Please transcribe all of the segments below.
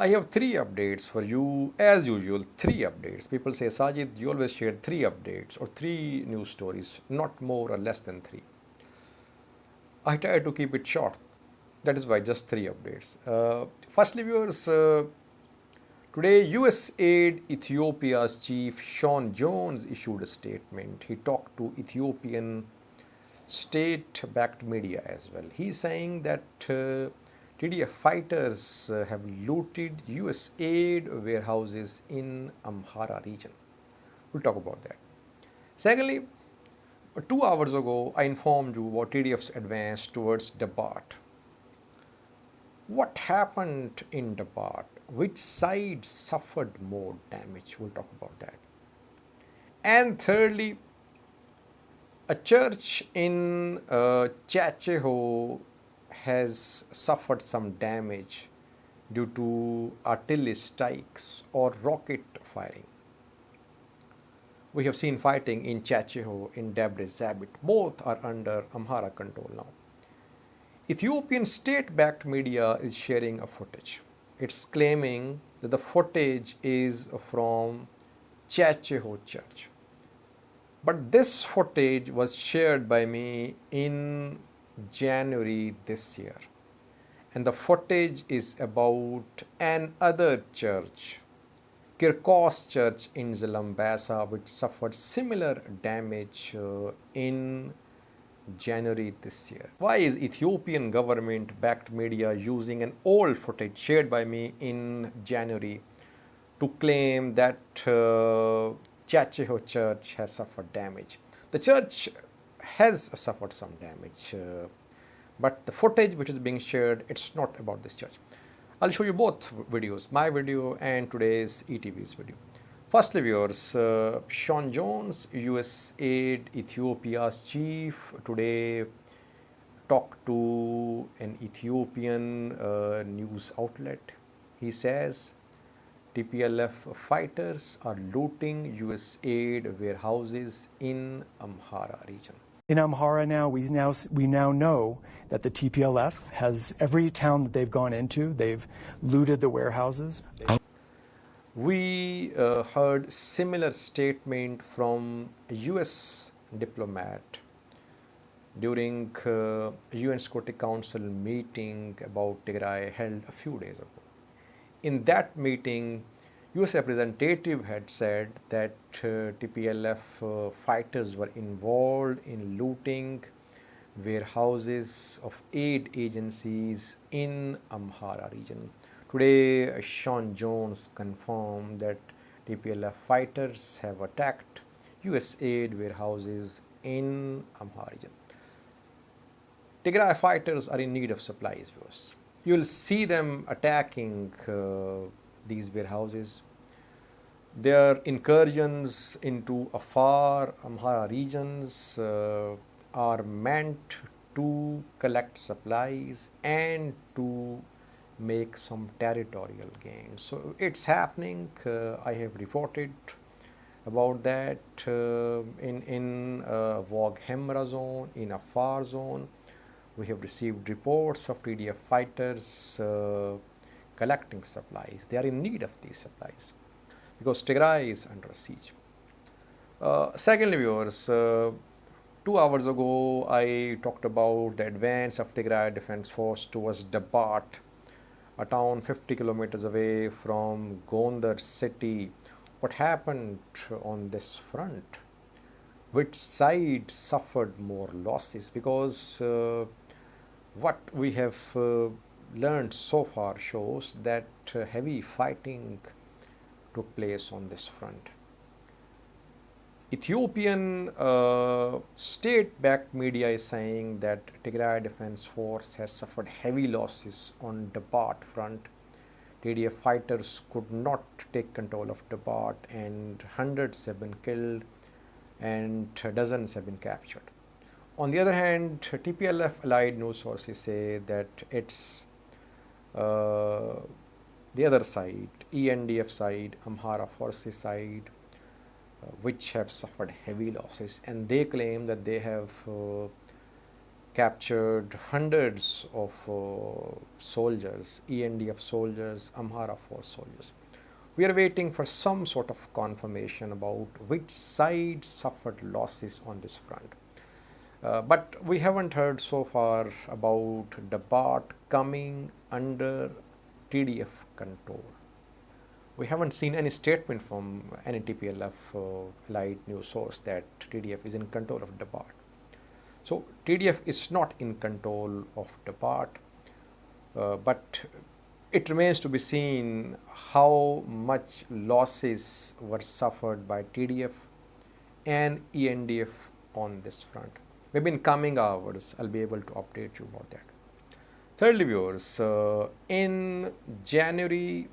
I have 3 updates for you, as usual. 3 updates. People say, Sajid, you always share 3 updates or 3 news stories, not more or less than 3. I try to keep it short. That is why just 3 updates. Firstly, viewers, today USAID Ethiopia's chief Sean Jones issued a statement. He talked to Ethiopian state-backed media as well. He's saying that TDF fighters have looted USAID warehouses in Amhara region. We'll talk about that. Secondly, 2 hours ago, I informed you about TDF's advance towards Dabat. What happened in Dabat? Which side suffered more damage? We'll talk about that. And thirdly, a church in Checheho has suffered some damage due to artillery strikes or rocket firing. We have seen fighting in Checheho, in Dabat. Both are under Amhara control now. Ethiopian state-backed media is sharing a footage. It's claiming that the footage is from Checheho church. But this footage was shared by me in January this year. And the footage is about another church, Kirkos Church in Zalambasa, which suffered similar damage in January this year. Why is Ethiopian government-backed media using an old footage shared by me in January to claim that Checheho Church has suffered damage? The church has suffered some damage, but the footage which is being shared, it's not about this church. I'll show you both videos, my video and today's ETV's video. Firstly, viewers, Sean Jones, USAID Ethiopia's chief, today talked to an Ethiopian news outlet. He says TPLF fighters are looting USAID warehouses in Amhara region. In Amhara now, we now know that the TPLF has every town that they've gone into, they've looted the warehouses. We heard similar statement from a US diplomat during UN Security Council meeting about Tigray held a few days ago. In that meeting, US representative had said that TPLF fighters were involved in looting warehouses of aid agencies in Amhara region. Today, Sean Jones confirmed that TPLF fighters have attacked USAID warehouses in Amhara region. Tigray fighters are in need of supplies, viewers. You will see them attacking these warehouses. Their incursions into Afar, Amhara regions are meant to collect supplies and to make some territorial gains. So it's happening. I have reported about that in Wag Hemra zone, in Afar zone. We have received reports of TDF fighters collecting supplies. They are in need of these supplies because Tigray is under siege. Secondly, viewers, 2 hours ago I talked about the advance of Tigray Defense Force towards Dabat, a town 50 kilometers away from Gondar city. What happened on this front? Which side suffered more losses? Because what we have learned so far shows that heavy fighting took place on this front. Ethiopian state-backed media is saying that Tigray Defense Force has suffered heavy losses on Dabat front. TDF fighters could not take control of Dabat and hundreds have been killed and dozens have been captured. On the other hand, TPLF allied news sources say that it's the other side, ENDF side, Amhara forces side, which have suffered heavy losses, and they claim that they have captured hundreds of soldiers, ENDF soldiers, Amhara force soldiers. We are waiting for some sort of confirmation about which side suffered losses on this front. But we haven't heard so far about Dabat coming under TDF control. We haven't seen any statement from any TPLF allied news source that TDF is in control of Dabat. So TDF is not in control of Dabat, but it remains to be seen how much losses were suffered by TDF and ENDF on this front. Maybe in coming hours I'll be able to update you about that. Thirdly, viewers, in January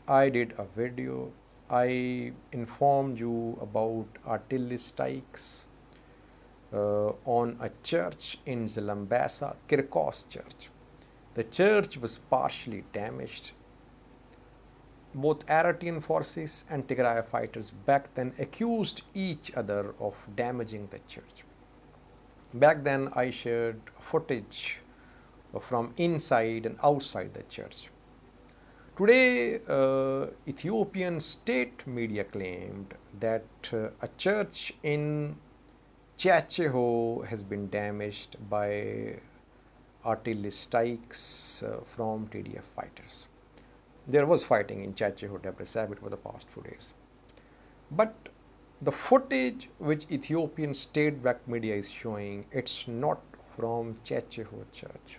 I did a video. I informed you about artillery strikes on a church in Zalambasa, Kirkos church. The church was partially damaged. Both Eritrean forces and Tigray fighters back then accused each other of damaging the church. Back then I shared footage from inside and outside the church. Today, Ethiopian state media claimed that a church in Checheho has been damaged by artillery strikes from TDF fighters. There was fighting in Checheho, Dabat for the past few days. But the footage which Ethiopian state-backed media is showing, it's not from Checheho church.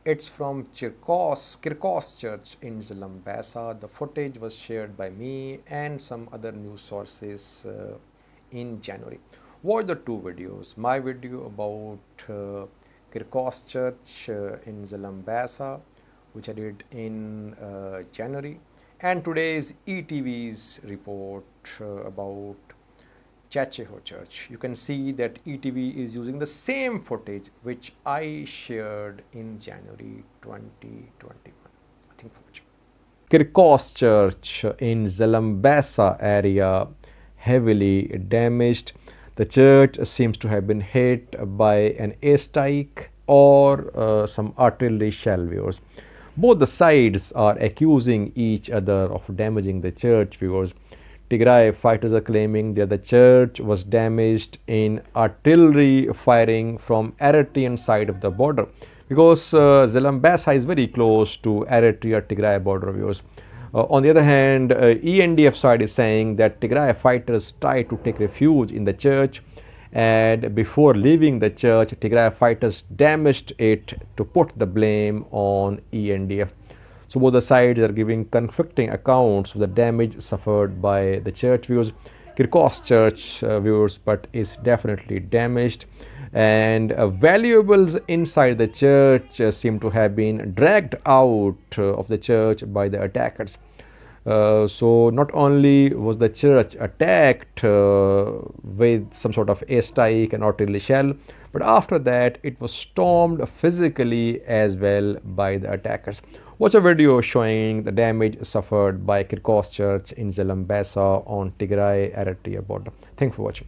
It's from Kirkos church in Zalambasa. The footage was shared by me and some other news sources in January. Watch the two videos. My video about Kirkos church in Zalambasa, which I did in January, and today's ETV's report about Checheho church. You can see that ETV is using the same footage which I shared in January 2021. I think Kirkos church in Zalambasa area heavily damaged. The church seems to have been hit by an airstrike or some artillery shell, viewers. Both the sides are accusing each other of damaging the church, viewers. Tigray fighters are claiming that the church was damaged in artillery firing from Eritrean side of the border, because Zalambasa is very close to Eritrea-Tigray border, viewers. On the other hand, ENDF side is saying that Tigray fighters tried to take refuge in the church, and before leaving the church, Tigray fighters damaged it to put the blame on ENDF. So both the sides are giving conflicting accounts of the damage suffered by the church, viewers. Kirkos church, viewers, but is definitely damaged, and valuables inside the church seem to have been dragged out of the church by the attackers. So not only was the church attacked with some sort of airstrike and artillery shell, but after that it was stormed physically as well by the attackers. Watch a video showing the damage suffered by Kirkos church in Zalambasa on Tigray-Eritrea border. Thanks for watching.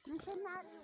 Missionary